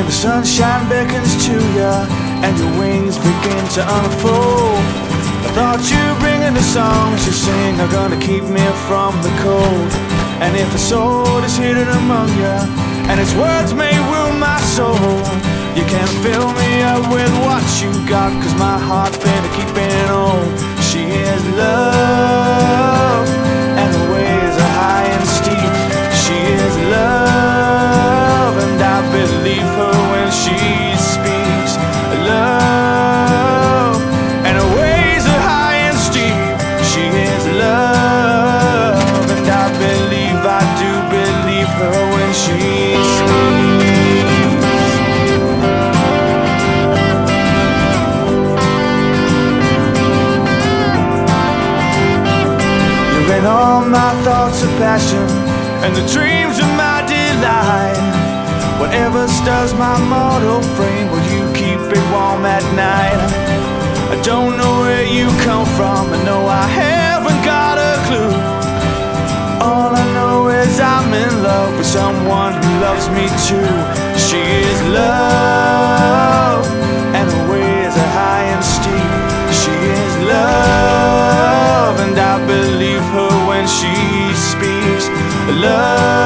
when the sunshine beckons to you and your wings begin to unfold. I thought you bringing the songs you sing are gonna keep me from the cold. And if the sword is hidden among you and its words may wound my soul, you can fill me up with what you got, 'cause my heart's been keeping on. She is love and her ways are high and steep. She is love and I believe her when she speaks. Love and her ways are high and steep. She is love and I do believe her when she speaks. You're in all my thoughts of passion and the dreams of my delight. Whatever stirs my mortal frame, will you keep it warm at night? I don't know where you come from, I know I haven't got a clue. All I know is I'm in love with someone who loves me too. She is love and her ways are high and steep. She is love and I believe her when she speaks. Love